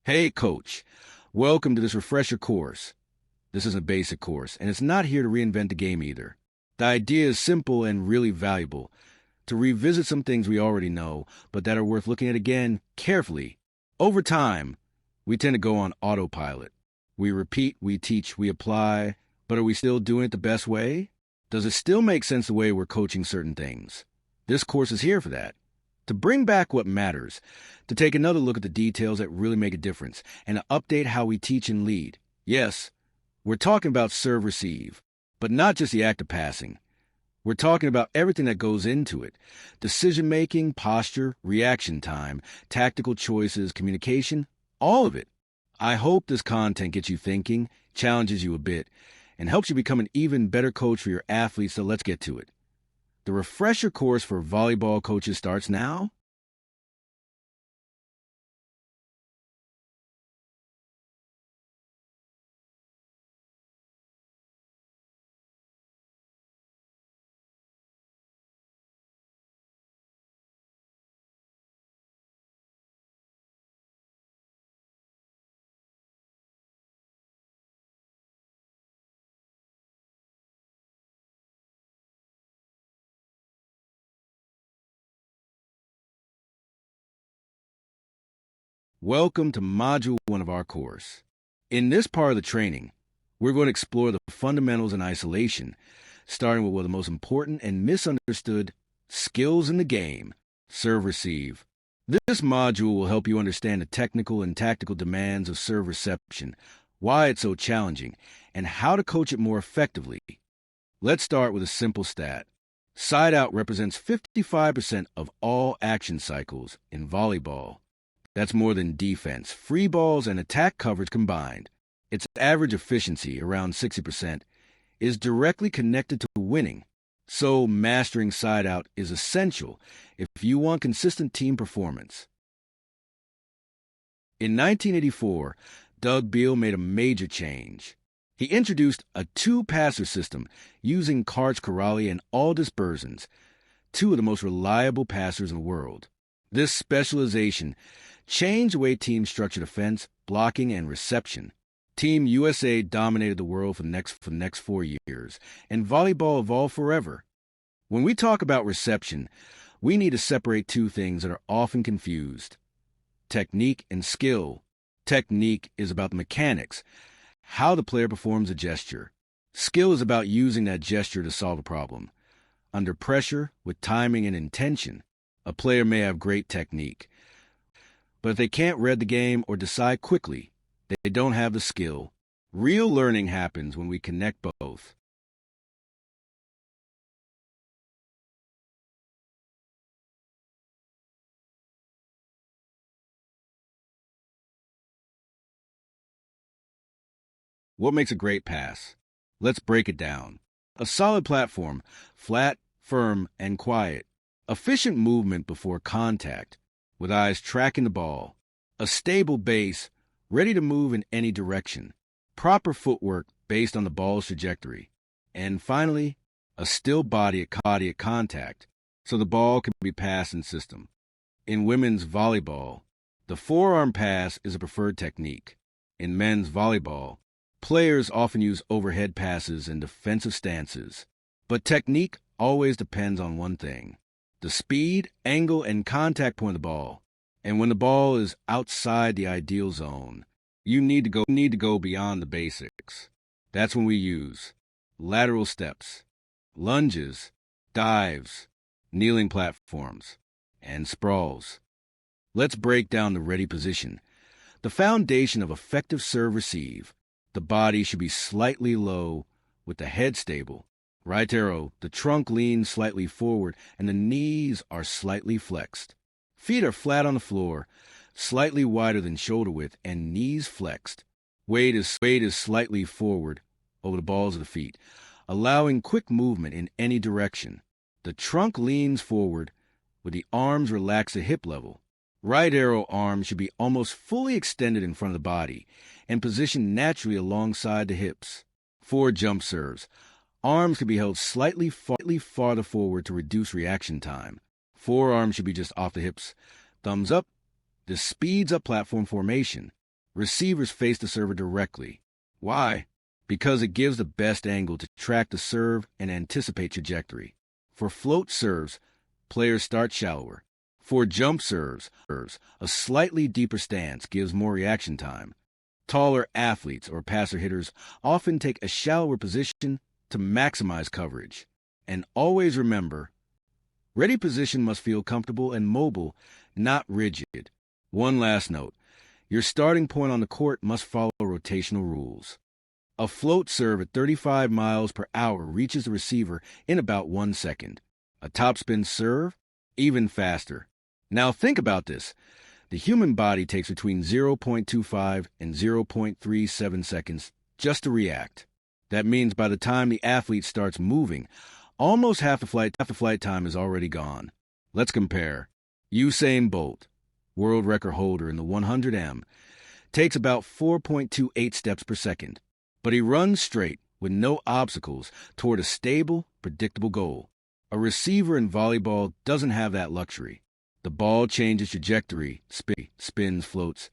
Hey, coach. Welcome to this refresher course. This is a basic course, and it's not here to reinvent the game either. The idea is simple and really valuable, to revisit some things we already know, but that are worth looking at again carefully. Over time, we tend to go on autopilot. We repeat, we teach, we apply, but are we still doing it the best way? Does it still make sense the way we're coaching certain things? This course is here for that. To bring back what matters, to take another look at the details that really make a difference, and to update how we teach and lead. Yes, we're talking about serve-receive, but not just the act of passing. We're talking about everything that goes into it. Decision-making, posture, reaction time, tactical choices, communication, all of it. I hope this content gets you thinking, challenges you a bit, and helps you become an even better coach for your athletes, so let's get to it. The refresher course for volleyball coaches starts now. Welcome to Module 1 of our course. In this part of the training, we're going to explore the fundamentals in isolation, starting with one of the most important and misunderstood skills in the game, serve-receive. This module will help you understand the technical and tactical demands of serve reception, why it's so challenging, and how to coach it more effectively. Let's start with a simple stat. Side-out represents 55% of all action cycles in volleyball. That's more than defense, free balls, and attack coverage combined. Its average efficiency, around 60%, is directly connected to winning. So mastering side-out is essential if you want consistent team performance. In 1984, Doug Beal made a major change. He introduced a two-passer system using Karch Kiraly and Aldis Berzins, two of the most reliable passers in the world. This specialization changed the way teams structured offense, blocking, and reception. Team USA dominated the world for the next 4 years, and volleyball evolved forever. When we talk about reception, we need to separate two things that are often confused: technique and skill. Technique is about the mechanics, how the player performs a gesture. Skill is about using that gesture to solve a problem. Under pressure, with timing and intention, a player may have great technique, but if they can't read the game or decide quickly, they don't have the skill. Real learning happens when we connect both. What makes a great pass? Let's break it down. A solid platform, flat, firm, and quiet. Efficient movement before contact, with eyes tracking the ball. A stable base, ready to move in any direction. Proper footwork based on the ball's trajectory. And finally, a still body at contact, so the ball can be passed in system. In women's volleyball, the forearm pass is a preferred technique. In men's volleyball, players often use overhead passes and defensive stances. But technique always depends on one thing: the speed, angle, and contact point of the ball. And when the ball is outside the ideal zone, you need to go beyond the basics. That's when we use lateral steps, lunges, dives, kneeling platforms, and sprawls. Let's break down the ready position. The foundation of effective serve-receive. The body should be slightly low with the head stable. Right arrow, the trunk leans slightly forward and the knees are slightly flexed. Feet are flat on the floor, slightly wider than shoulder width, and knees flexed. Weight is slightly forward over the balls of the feet, allowing quick movement in any direction. The trunk leans forward with the arms relaxed at hip level. Right arrow arm should be almost fully extended in front of the body and positioned naturally alongside the hips. For jump serves, arms can be held slightly farther forward to reduce reaction time. Forearms should be just off the hips. Thumbs up. This speeds up platform formation. Receivers face the server directly. Why? Because it gives the best angle to track the serve and anticipate trajectory. For float serves, players start shallower. For jump serves, a slightly deeper stance gives more reaction time. Taller athletes or passer hitters often take a shallower position to maximize coverage. And always remember, ready position must feel comfortable and mobile, not rigid. One last note, your starting point on the court must follow rotational rules. A float serve at 35 miles per hour reaches the receiver in about 1 second. A topspin serve, even faster. Now think about this. The human body takes between 0.25 and 0.37 seconds just to react. That means by the time the athlete starts moving, almost half the flight time is already gone. Let's compare. Usain Bolt, world record holder in the 100m, takes about 4.28 steps per second, but he runs straight with no obstacles toward a stable, predictable goal. A receiver in volleyball doesn't have that luxury. The ball changes trajectory, spins, floats,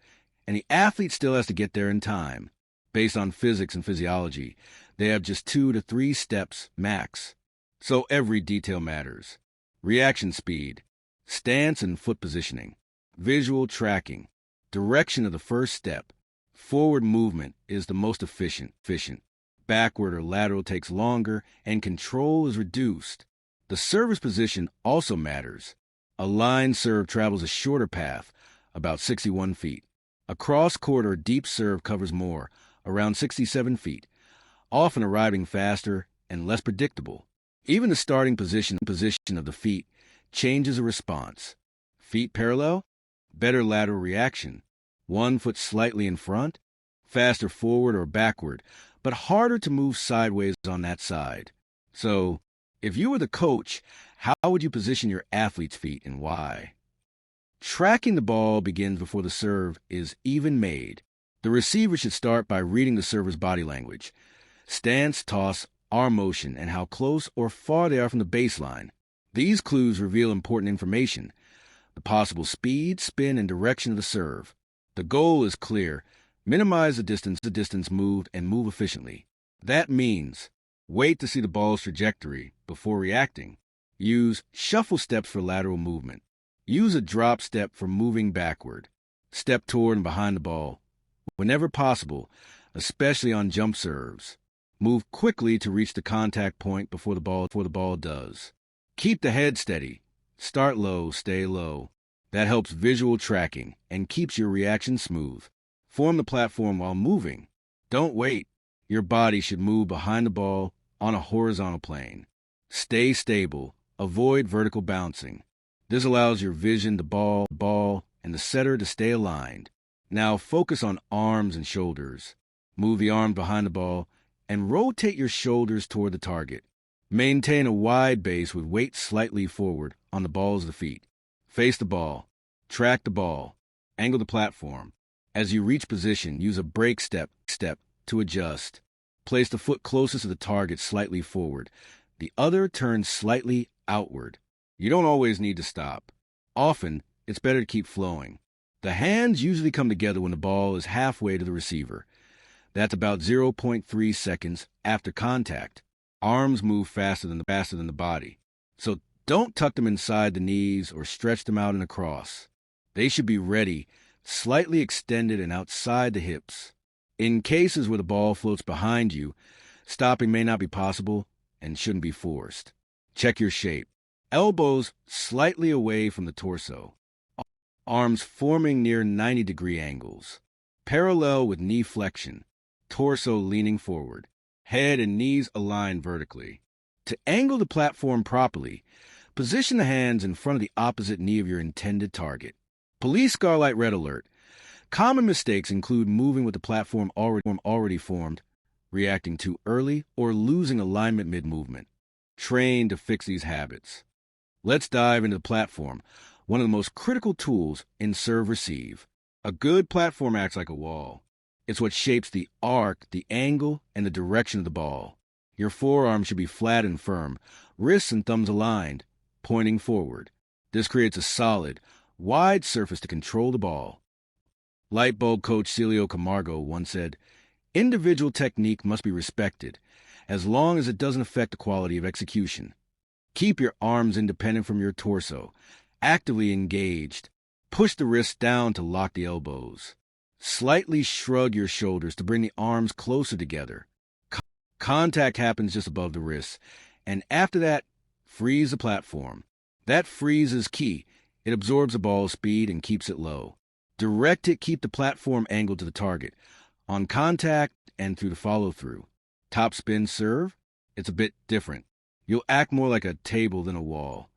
and the athlete still has to get there in time. Based on physics and physiology, they have just 2 to 3 steps max. So every detail matters. Reaction speed, stance and foot positioning, visual tracking, direction of the first step, forward movement is the most efficient. Backward or lateral takes longer, and control is reduced. The server's position also matters. A line serve travels a shorter path, about 61 feet. A cross-court or deep serve covers more, around 67 feet, often arriving faster and less predictable. Even the starting position of the feet changes a response. Feet parallel, better lateral reaction. 1 foot slightly in front, faster forward or backward, but harder to move sideways on that side. So, if you were the coach, how would you position your athlete's feet and why? Tracking the ball begins before the serve is even made. The receiver should start by reading the server's body language, stance, toss, arm motion, and how close or far they are from the baseline. These clues reveal important information: the possible speed, spin, and direction of the serve. The goal is clear: minimize the distance moved, and move efficiently. That means wait to see the ball's trajectory before reacting. Use shuffle steps for lateral movement. Use a drop step for moving backward. Step toward and behind the ball. Whenever possible, especially on jump serves, move quickly to reach the contact point before the ball does. Keep the head steady. Start low, stay low. That helps visual tracking and keeps your reaction smooth. Form the platform while moving. Don't wait. Your body should move behind the ball on a horizontal plane. Stay stable. Avoid vertical bouncing. This allows your vision, the ball, and the setter to stay aligned. Now focus on arms and shoulders. Move the arm behind the ball and rotate your shoulders toward the target. Maintain a wide base with weight slightly forward on the balls of the feet. Face the ball. Track the ball. Angle the platform. As you reach position, use a break step to adjust. Place the foot closest to the target slightly forward. The other turns slightly outward. You don't always need to stop. Often, it's better to keep flowing. The hands usually come together when the ball is halfway to the receiver. That's about 0.3 seconds after contact. Arms move faster than the body. So don't tuck them inside the knees or stretch them out in a cross. They should be ready, slightly extended and outside the hips. In cases where the ball floats behind you, stopping may not be possible and shouldn't be forced. Check your shape. Elbows slightly away from the torso. Arms forming near 90-degree angles. Parallel with knee flexion. Torso leaning forward. Head and knees aligned vertically. To angle the platform properly, position the hands in front of the opposite knee of your intended target. Police Scarlet Red Alert. Common mistakes include moving with the platform already formed, reacting too early, or losing alignment mid-movement. Train to fix these habits. Let's dive into the platform, one of the most critical tools in serve-receive. A good platform acts like a wall. It's what shapes the arc, the angle, and the direction of the ball. Your forearm should be flat and firm, wrists and thumbs aligned, pointing forward. This creates a solid, wide surface to control the ball. Light bulb coach Celio Camargo once said, individual technique must be respected, as long as it doesn't affect the quality of execution. Keep your arms independent from your torso, actively engaged. Push the wrists down to lock the elbows. Slightly shrug your shoulders to bring the arms closer together. Contact happens just above the wrists, and after that, freeze the platform. That freeze is key. It absorbs the ball's speed and keeps it low. Direct it, keep the platform angled to the target, on contact and through the follow-through. Topspin serve, it's a bit different. You'll act more like a table than a wall.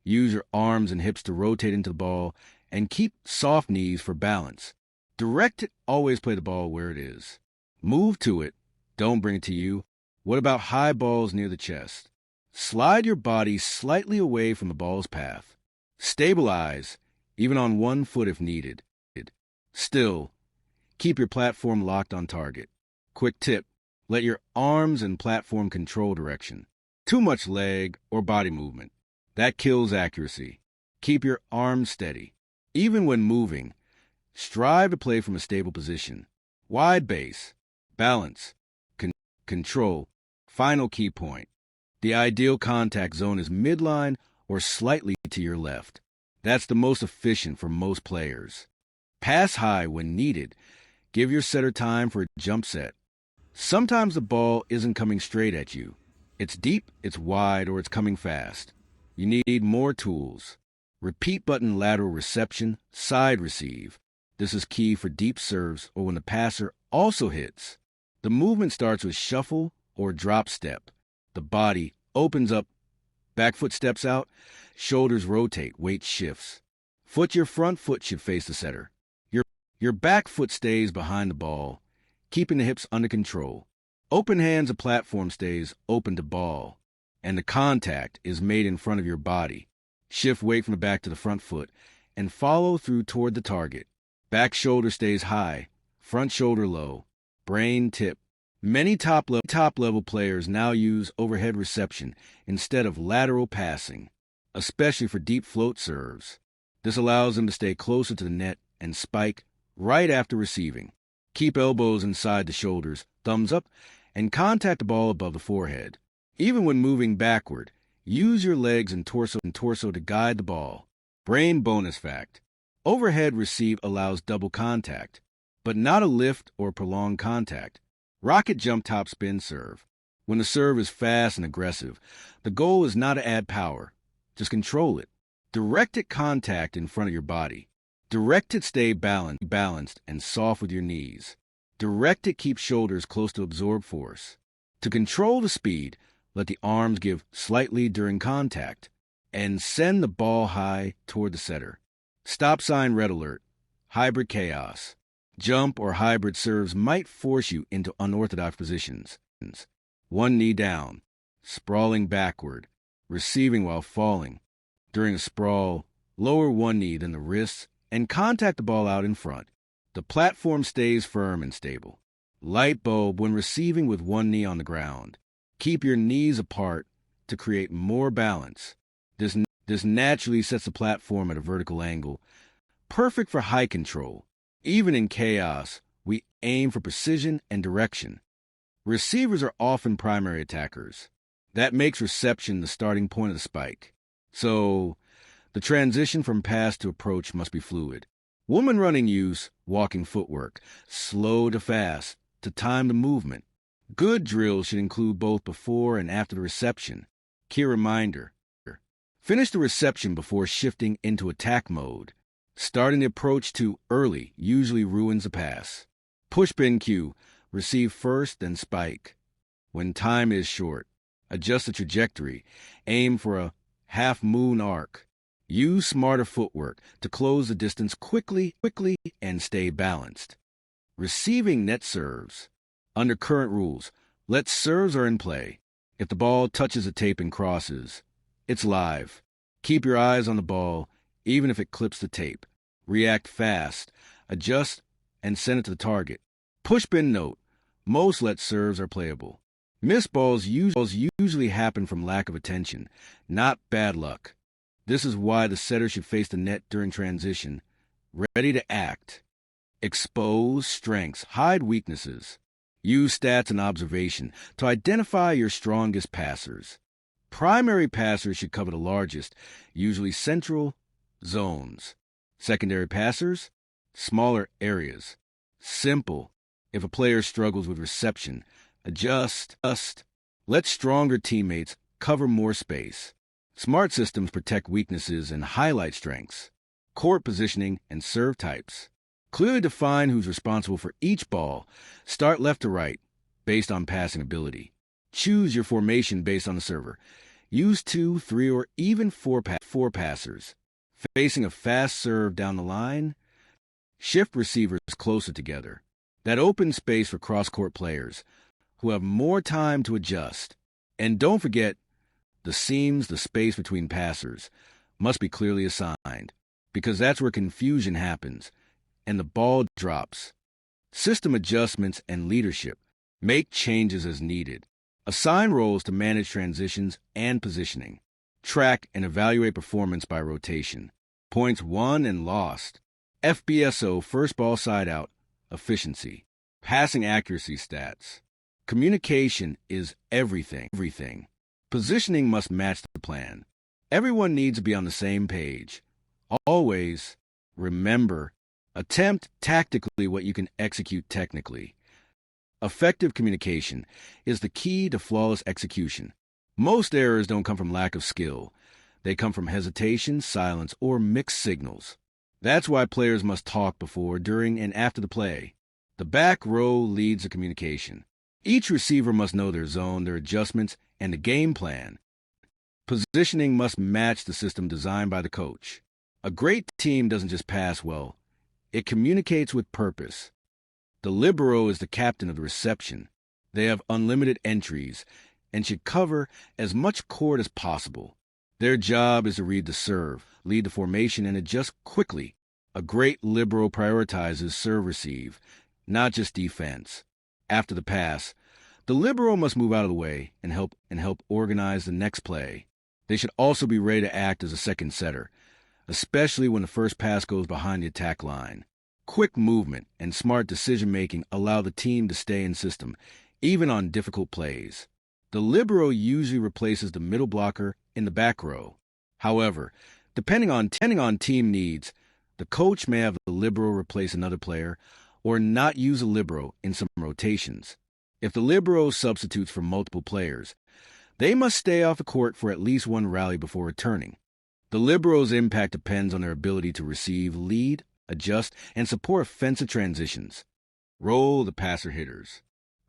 Use your arms and hips to rotate into the ball and keep soft knees for balance. Direct it, always play the ball where it is. Move to it, don't bring it to you. What about high balls near the chest? Slide your body slightly away from the ball's path. Stabilize, even on one foot if needed. Still, keep your platform locked on target. Quick tip, let your arms and platform control direction. Too much leg or body movement. That kills accuracy. Keep your arms steady. Even when moving, strive to play from a stable position. Wide base, balance, control. Final key point. The ideal contact zone is midline or slightly to your left. That's the most efficient for most players. Pass high when needed. Give your setter time for a jump set. Sometimes the ball isn't coming straight at you. It's deep, it's wide, or it's coming fast. You need more tools. Repeat button lateral reception, side receive. This is key for deep serves or when the passer also hits. The movement starts with shuffle or drop step. The body opens up, back foot steps out, shoulders rotate, weight shifts. Your front foot should face the setter. Your back foot stays behind the ball, keeping the hips under control. Open hands, the platform stays open to ball, and the contact is made in front of your body. Shift weight from the back to the front foot, and follow through toward the target. Back shoulder stays high, front shoulder low, brain tip. Many top-level players now use overhead reception instead of lateral passing, especially for deep float serves. This allows them to stay closer to the net and spike right after receiving. Keep elbows inside the shoulders, thumbs up, and contact the ball above the forehead. Even when moving backward, use your legs and torso to guide the ball. Brain bonus fact. Overhead receive allows double contact, but not a lift or prolonged contact. Rocket jump top spin serve. When the serve is fast and aggressive, the goal is not to add power. Just control it. Direct it contact in front of your body. Direct it stay balanced and soft with your knees. Direct it keep shoulders close to absorb force. To control the speed, let the arms give slightly during contact and send the ball high toward the setter. Stop sign red alert. Hybrid chaos. Jump or hybrid serves might force you into unorthodox positions. One knee down, sprawling backward, receiving while falling. During a sprawl, lower one knee than the wrists and contact the ball out in front. The platform stays firm and stable. Light bulb when receiving with one knee on the ground. Keep your knees apart to create more balance. This naturally sets the platform at a vertical angle, perfect for high control. Even in chaos, we aim for precision and direction. Receivers are often primary attackers. That makes reception the starting point of the spike. So, the transition from pass to approach must be fluid. Woman running use, walking footwork, slow to fast, to time the movement. Good drills should include both before and after the reception. Key reminder. Finish the reception before shifting into attack mode. Starting the approach too early usually ruins the pass. Push pin cue. Receive first, then spike. When time is short, adjust the trajectory. Aim for a half-moon arc. Use smarter footwork to close the distance quickly, and stay balanced. Receiving net serves. Under current rules, let serves are in play. If the ball touches the tape and crosses, it's live. Keep your eyes on the ball, even if it clips the tape. React fast, adjust, and send it to the target. Push pin note. Most let serves are playable. Missed balls usually happen from lack of attention, not bad luck. This is why the setter should face the net during transition, ready to act. Expose strengths, hide weaknesses. Use stats and observation to identify your strongest passers. Primary passers should cover the largest, usually central, zones. Secondary passers, smaller areas. Simple. If a player struggles with reception, adjust. Let stronger teammates cover more space. Smart systems protect weaknesses and highlight strengths. Court positioning and serve types. Clearly define who's responsible for each ball. Start left to right, based on passing ability. Choose your formation based on the server. Use 2, 3, or even 4 passers. Facing a fast serve down the line, shift receivers closer together. That opens space for cross-court players who have more time to adjust. And don't forget, the seams, the space between passers, must be clearly assigned, because that's where confusion happens and the ball drops. System adjustments and leadership. Make changes as needed. Assign roles to manage transitions and positioning. Track and evaluate performance by rotation. Points won and lost. FBSO, first ball side out, efficiency. Passing accuracy stats. Communication is everything. Positioning must match the plan. Everyone needs to be on the same page. Always remember, attempt tactically what you can execute technically. Effective communication is the key to flawless execution. Most errors don't come from lack of skill. They come from hesitation, silence, or mixed signals. That's why players must talk before, during, and after the play. The back row leads the communication. Each receiver must know their zone, their adjustments, and the game plan. Positioning must match the system designed by the coach. A great team doesn't just pass well. It communicates with purpose. The libero is the captain of the reception. They have unlimited entries and should cover as much court as possible. Their job is to read the serve, lead the formation, and adjust quickly. A great libero prioritizes serve-receive, not just defense. After the pass, the libero must move out of the way and help organize the next play. They should also be ready to act as a second setter, especially when the first pass goes behind the attack line. Quick movement and smart decision-making allow the team to stay in system, even on difficult plays. The libero usually replaces the middle blocker in the back row. However, depending on team needs, the coach may have the libero replace another player or not use a libero in some rotations. If the libero substitutes for multiple players, they must stay off the court for at least one rally before returning. The libero's impact depends on their ability to receive, lead, adjust, and support offensive transitions. Role the passer hitters.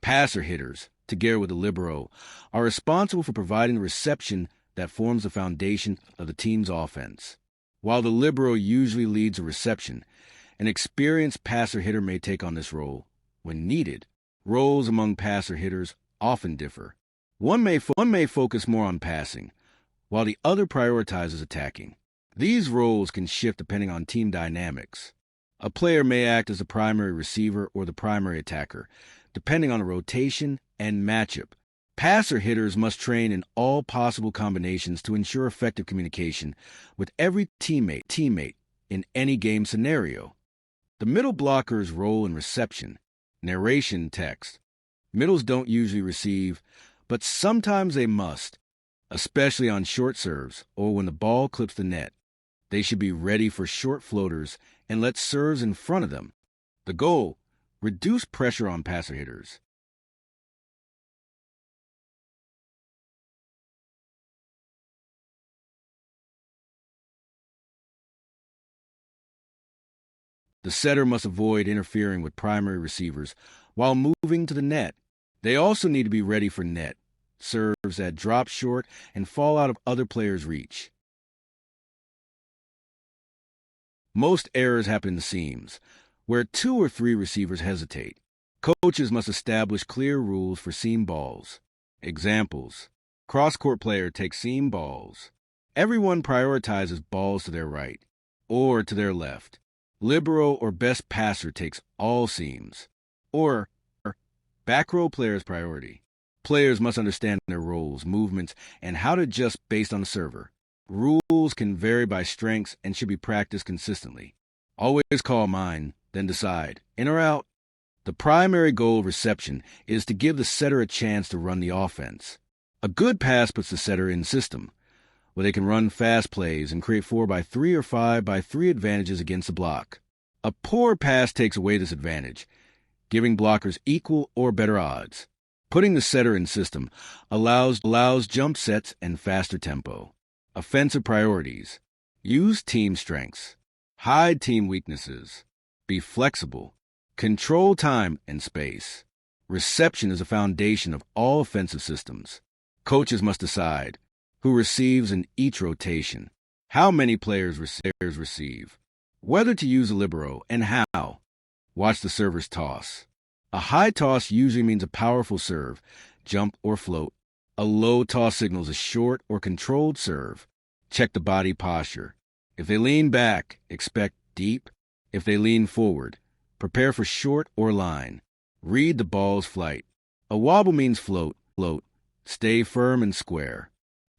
Passer hitters, together with the libero, are responsible for providing the reception that forms the foundation of the team's offense. While the libero usually leads a reception, an experienced passer hitter may take on this role when needed. Roles among passer hitters often differ. One may focus more on passing, while the other prioritizes attacking. These roles can shift depending on team dynamics. A player may act as the primary receiver or the primary attacker, depending on the rotation and matchup. Passer hitters must train in all possible combinations to ensure effective communication with every teammate in any game scenario. The middle blocker's role in reception, narration text. Middles don't usually receive, but sometimes they must, especially on short serves or when the ball clips the net. They should be ready for short floaters and let serves in front of them. The goal, reduce pressure on passer hitters. The setter must avoid interfering with primary receivers while moving to the net. They also need to be ready for net, serves that drop short and fall out of other players' reach. Most errors happen in the seams, where 2 or 3 receivers hesitate. Coaches must establish clear rules for seam balls. Examples: cross-court player takes seam balls. Everyone prioritizes balls to their right or to their left. Libero or best passer takes all seams. Or back row player's priority. Players must understand their roles, movements, and how to adjust based on the server. Rules can vary by strengths and should be practiced consistently. Always call mine then decide, in or out. The primary goal of reception is to give the setter a chance to run the offense. A good pass puts the setter in system, where they can run fast plays and create 4x3 or 5x3 advantages against the block. A poor pass takes away this advantage, giving blockers equal or better odds. Putting the setter in system allows jump sets and faster tempo. Offensive priorities. Use team strengths. Hide team weaknesses. Be flexible. Control time and space. Reception is a foundation of all offensive systems. Coaches must decide who receives in each rotation, how many players receive, whether to use a libero, and how. Watch the server's toss. A high toss usually means a powerful serve, jump or float. A low toss signals a short or controlled serve. Check the body posture. If they lean back, expect deep. If they lean forward, prepare for short or line. Read the ball's flight. A wobble means float. Stay firm and square.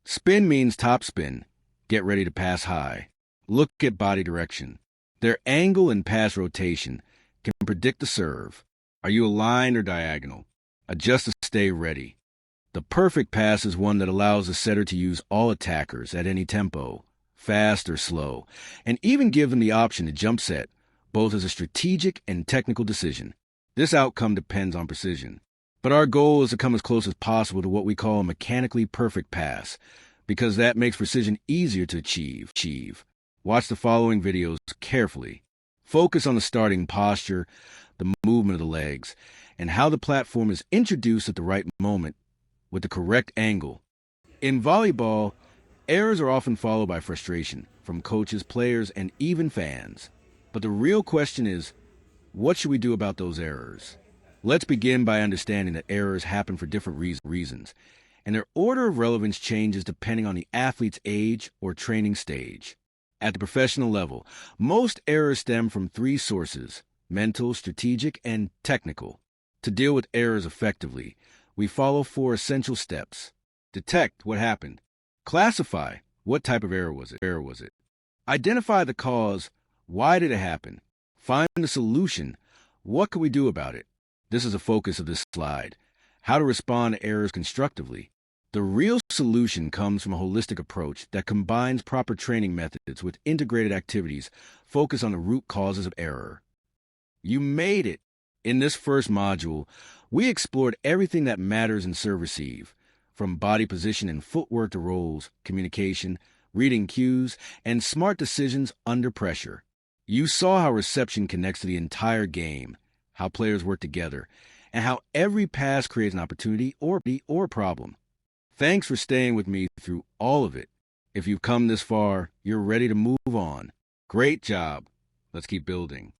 Spin means top spin. Get ready to pass high. Look at body direction. Their angle and pass rotation can predict the serve. Are you aligned or diagonal? Adjust to stay ready. The perfect pass is one that allows the setter to use all attackers at any tempo, fast or slow, and even give them the option to jump set, both as a strategic and technical decision. This outcome depends on precision. But our goal is to come as close as possible to what we call a mechanically perfect pass, because that makes precision easier to achieve. Watch the following videos carefully. Focus on the starting posture, the movement of the legs, and how the platform is introduced at the right moment with the correct angle. In volleyball, errors are often followed by frustration from coaches, players, and even fans. But the real question is, what should we do about those errors? Let's begin by understanding that errors happen for different reasons, and their order of relevance changes depending on the athlete's age or training stage. At the professional level, most errors stem from three sources: mental, strategic, and technical. To deal with errors effectively, we follow 4 essential steps. Detect what happened. Classify what type of error was it. Identify the cause. Why did it happen? Find the solution. What can we do about it? This is the focus of this slide. How to respond to errors constructively. The real solution comes from a holistic approach that combines proper training methods with integrated activities focused on the root causes of error. You made it! In this first module, we explored everything that matters in serve-receive, from body position and footwork to roles, communication, reading cues, and smart decisions under pressure. You saw how reception connects to the entire game, how players work together, and how every pass creates an opportunity or problem. Thanks for staying with me through all of it. If you've come this far, you're ready to move on. Great job. Let's keep building.